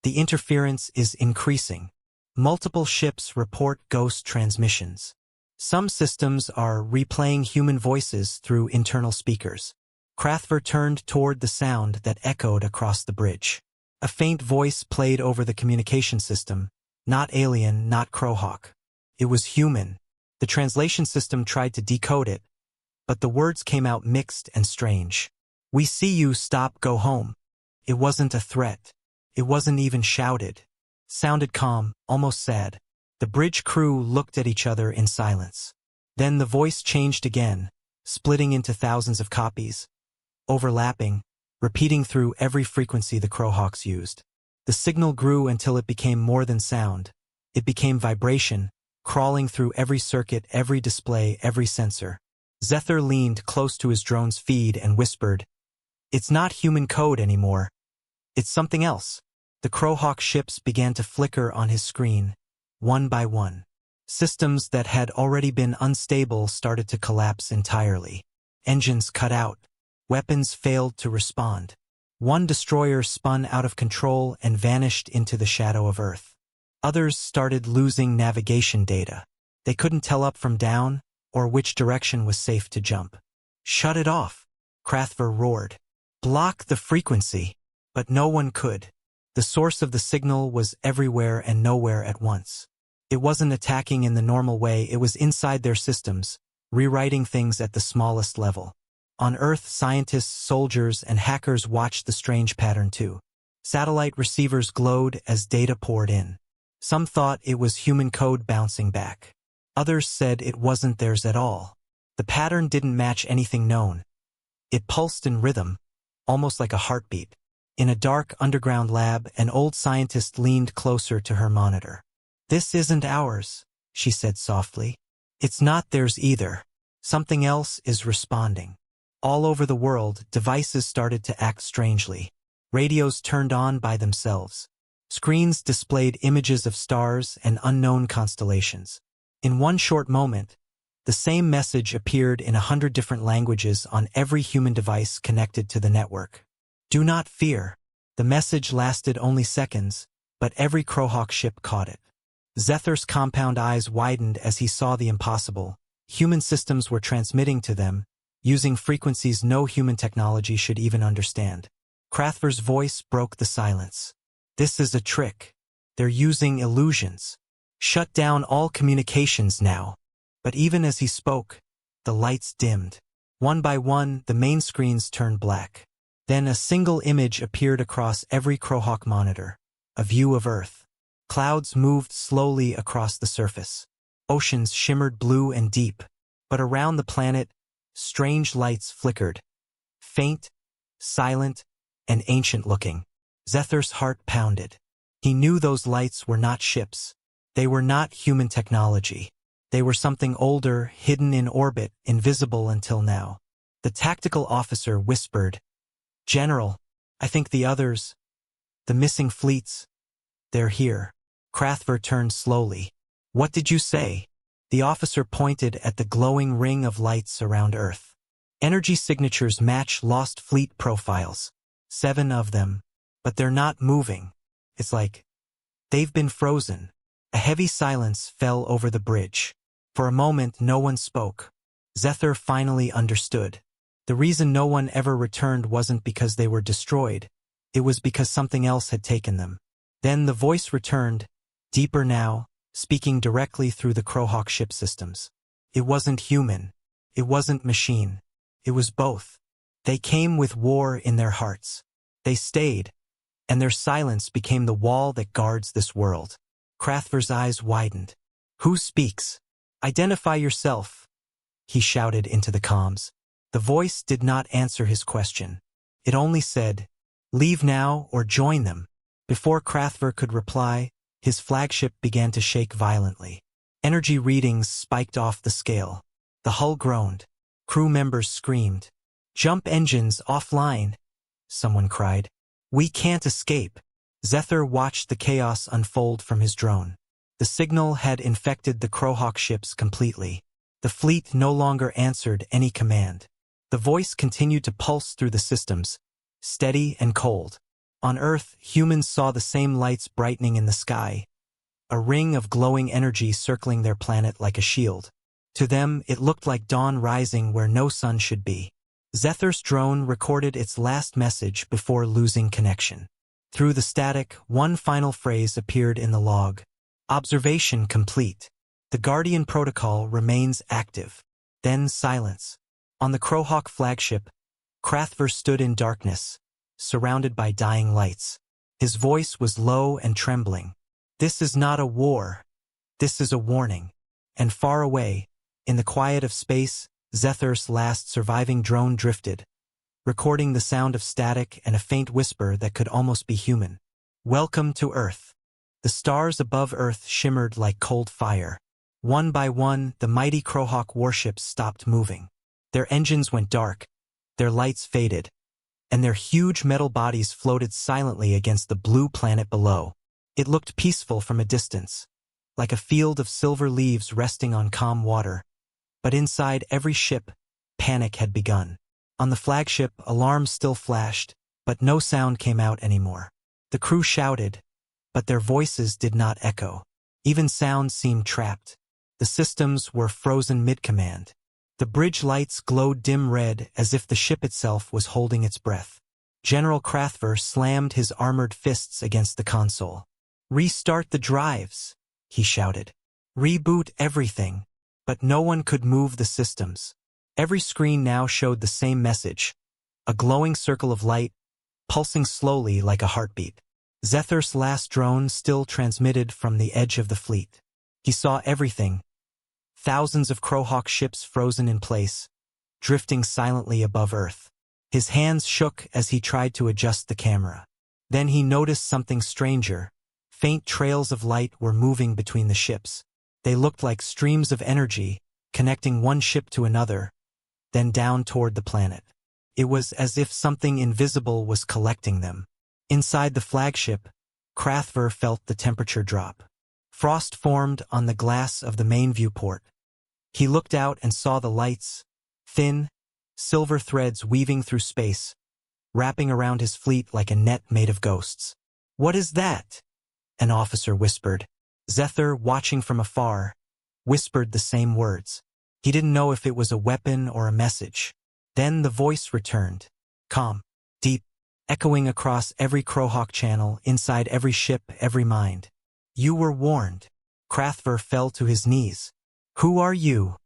[SPEAKER 1] the interference is increasing. Multiple ships report ghost transmissions. Some systems are replaying human voices through internal speakers." Crathver turned toward the sound that echoed across the bridge. A faint voice played over the communication system, not alien, not Crowhawk. It was human. The translation system tried to decode it, but the words came out mixed and strange. "We see you, stop, go home." It wasn't a threat. It wasn't even shouted. Sounded calm, almost sad. The bridge crew looked at each other in silence. Then the voice changed again, splitting into thousands of copies, overlapping, repeating through every frequency the Crowhawks used. The signal grew until it became more than sound. It became vibration, crawling through every circuit, every display, every sensor. Zephyr leaned close to his drone's feed and whispered, "It's not human code anymore. It's something else." The Crowhawk ships began to flicker on his screen, one by one. Systems that had already been unstable started to collapse entirely. Engines cut out. Weapons failed to respond. One destroyer spun out of control and vanished into the shadow of Earth. Others started losing navigation data. They couldn't tell up from down, or which direction was safe to jump. "Shut it off," Crathver roared. "Block the frequency." But no one could. The source of the signal was everywhere and nowhere at once. It wasn't attacking in the normal way, it was inside their systems, rewriting things at the smallest level. On Earth, scientists, soldiers, and hackers watched the strange pattern too. Satellite receivers glowed as data poured in. Some thought it was human code bouncing back. Others said it wasn't theirs at all. The pattern didn't match anything known. It pulsed in rhythm, almost like a heartbeat. In a dark underground lab, an old scientist leaned closer to her monitor. "This isn't ours," she said softly. "It's not theirs either. Something else is responding." All over the world, devices started to act strangely. Radios turned on by themselves. Screens displayed images of stars and unknown constellations. In one short moment, the same message appeared in 100 different languages on every human device connected to the network. "Do not fear." The message lasted only seconds, but every Crowhawk ship caught it. Zethir's compound eyes widened as he saw the impossible. Human systems were transmitting to them, using frequencies no human technology should even understand. Crathver's voice broke the silence. "This is a trick. They're using illusions. Shut down all communications now." But even as he spoke, the lights dimmed. One by one, the main screens turned black. Then a single image appeared across every Crowhawk monitor. A view of Earth. Clouds moved slowly across the surface. Oceans shimmered blue and deep. But around the planet, strange lights flickered. Faint, silent, and ancient-looking. Zethir's heart pounded. He knew those lights were not ships. They were not human technology. They were something older, hidden in orbit, invisible until now. The tactical officer whispered, "General, I think the others, the missing fleets, they're here." Crathver turned slowly. "What did you say?" The officer pointed at the glowing ring of lights around Earth. "Energy signatures match lost fleet profiles. 7 of them. But they're not moving. It's like they've been frozen." A heavy silence fell over the bridge. For a moment, no one spoke. Zethir finally understood. The reason no one ever returned wasn't because they were destroyed. It was because something else had taken them. Then the voice returned, deeper now, speaking directly through the Crowhawk ship systems. It wasn't human. It wasn't machine. It was both. They came with war in their hearts. They stayed, and their silence became the wall that guards this world. Crathver's eyes widened. "Who speaks? Identify yourself," he shouted into the comms. The voice did not answer his question. It only said, "Leave now or join them." Before Crathver could reply, his flagship began to shake violently. Energy readings spiked off the scale. The hull groaned. Crew members screamed. "Jump engines offline," someone cried. "We can't escape." Zethir watched the chaos unfold from his drone. The signal had infected the Crowhawk ships completely. The fleet no longer answered any command. The voice continued to pulse through the systems, steady and cold. On Earth, humans saw the same lights brightening in the sky, a ring of glowing energy circling their planet like a shield. To them, it looked like dawn rising where no sun should be. Zethur's drone recorded its last message before losing connection. Through the static, one final phrase appeared in the log. Observation complete. The Guardian protocol remains active. Then silence. On the Crowhawk flagship, Krathver stood in darkness, surrounded by dying lights. His voice was low and trembling. This is not a war. This is a warning. And far away, in the quiet of space, Zethur's last surviving drone drifted, recording the sound of static and a faint whisper that could almost be human. Welcome to Earth. The stars above Earth shimmered like cold fire. One by one, the mighty Crowhawk warships stopped moving. Their engines went dark, their lights faded, and their huge metal bodies floated silently against the blue planet below. It looked peaceful from a distance, like a field of silver leaves resting on calm water. But inside every ship, panic had begun. On the flagship, alarms still flashed, but no sound came out anymore. The crew shouted, but their voices did not echo. Even sound seemed trapped. The systems were frozen mid-command. The bridge lights glowed dim red as if the ship itself was holding its breath. General Krathver slammed his armored fists against the console. "Restart the drives," he shouted. "Reboot everything." But no one could move the systems. Every screen now showed the same message, a glowing circle of light, pulsing slowly like a heartbeat. Zethur's last drone still transmitted from the edge of the fleet. He saw everything. Thousands of Crowhawk ships frozen in place, drifting silently above Earth. His hands shook as he tried to adjust the camera. Then he noticed something stranger. Faint trails of light were moving between the ships. They looked like streams of energy, connecting one ship to another, then down toward the planet. It was as if something invisible was collecting them. Inside the flagship, Krathver felt the temperature drop. Frost formed on the glass of the main viewport. He looked out and saw the lights, thin, silver threads weaving through space, wrapping around his fleet like a net made of ghosts. "What is that?" an officer whispered. Zethur, watching from afar, whispered the same words. He didn't know if it was a weapon or a message. Then the voice returned, calm, deep, echoing across every Crowhawk channel, inside every ship, every mind. "You were warned." Krathver fell to his knees. "Who are you?"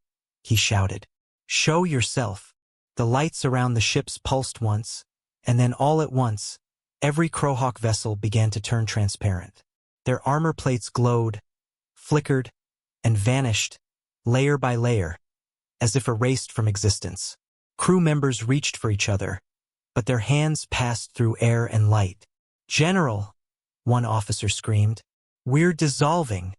[SPEAKER 1] he shouted. "Show yourself." The lights around the ships pulsed once, and then all at once, every Crowhawk vessel began to turn transparent. Their armor plates glowed, flickered, and vanished, layer by layer, as if erased from existence. Crew members reached for each other, but their hands passed through air and light. "General," one officer screamed, "we're dissolving."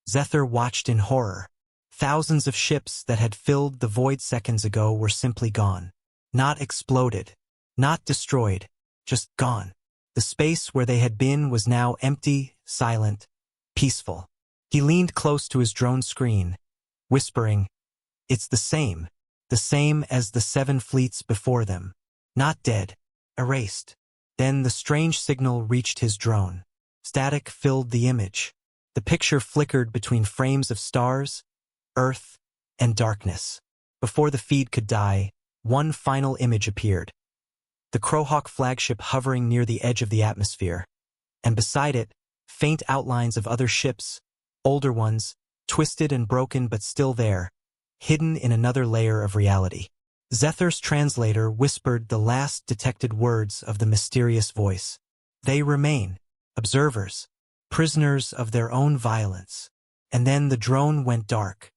[SPEAKER 1] Zethur watched in horror. Thousands of ships that had filled the void seconds ago were simply gone. Not exploded, not destroyed, just gone. The space where they had been was now empty, silent, peaceful. He leaned close to his drone screen, whispering, "It's the same as the 7 fleets before them. Not dead, erased." Then the strange signal reached his drone. Static filled the image. The picture flickered between frames of stars, Earth, and darkness. Before the feed could die, one final image appeared. The Crowhawk flagship hovering near the edge of the atmosphere, and beside it, faint outlines of other ships, older ones, twisted and broken but still there, hidden in another layer of reality. Zethur's translator whispered the last detected words of the mysterious voice. "They remain, observers, prisoners of their own violence." And then the drone went dark.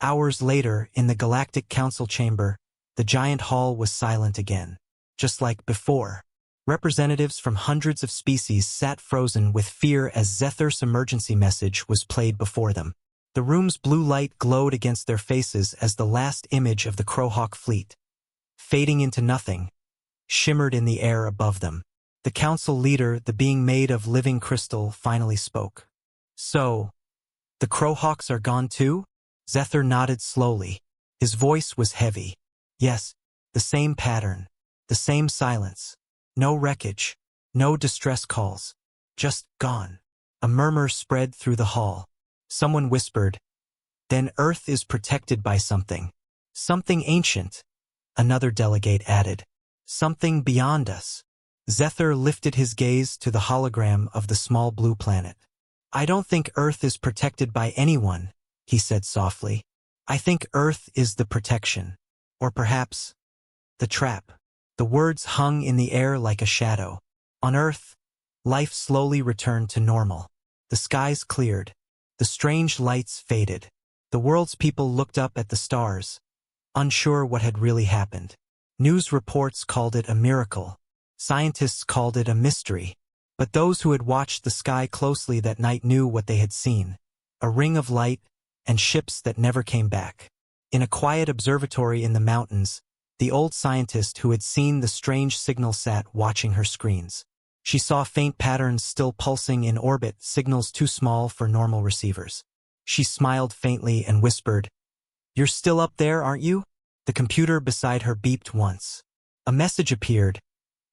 [SPEAKER 1] Hours later, in the Galactic Council chamber, the giant hall was silent again. Just like before, representatives from hundreds of species sat frozen with fear as Zethur's emergency message was played before them. The room's blue light glowed against their faces as the last image of the Crowhawk fleet, fading into nothing, shimmered in the air above them. The council leader, the being made of living crystal, finally spoke. "So, the Crowhawks are gone too?" Zethur nodded slowly. His voice was heavy. "Yes, the same pattern. The same silence. No wreckage. No distress calls. Just gone." A murmur spread through the hall. Someone whispered, "Then Earth is protected by something. Something ancient. another delegate added. Something beyond us. Zethar lifted his gaze to the hologram of the small blue planet. I don't think Earth is protected by anyone, he said softly. I think Earth is the protection. Or perhaps, the trap. The words hung in the air like a shadow. On Earth, life slowly returned to normal. The skies cleared. The strange lights faded. The world's people looked up at the stars, unsure what had really happened. News reports called it a miracle. Scientists called it a mystery. But those who had watched the sky closely that night knew what they had seen. A ring of light and ships that never came back. In a quiet observatory in the mountains, the old scientist who had seen the strange signal sat watching her screens. She saw faint patterns still pulsing in orbit, signals too small for normal receivers. She smiled faintly and whispered, "You're still up there, aren't you?" The computer beside her beeped once. A message appeared,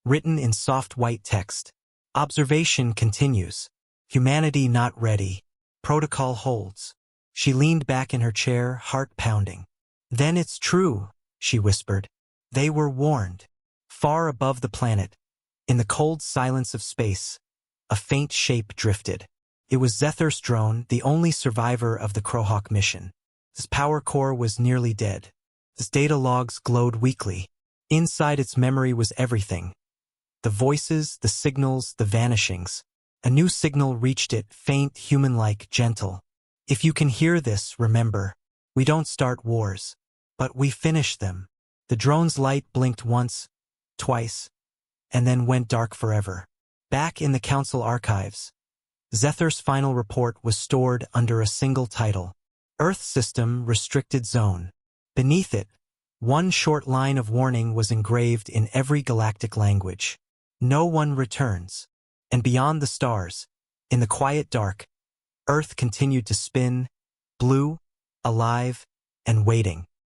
[SPEAKER 1] written in soft white text. Observation continues. Humanity not ready. Protocol holds. She leaned back in her chair, heart pounding. "Then it's true," she whispered. They were warned. Far above the planet, in the cold silence of space, a faint shape drifted. It was Zethar's drone, the only survivor of the Crowhawk mission. His power core was nearly dead. His data logs glowed weakly. Inside its memory was everything. The voices, the signals, the vanishings. A new signal reached it, faint, human-like, gentle. If you can hear this, remember, we don't start wars, but we finish them. The drone's light blinked once, twice, and then went dark forever. Back in the council archives, Zethar's final report was stored under a single title, Earth System Restricted Zone. Beneath it, one short line of warning was engraved in every galactic language. No one returns. And beyond the stars, in the quiet dark, Earth continued to spin, blue, alive, and waiting.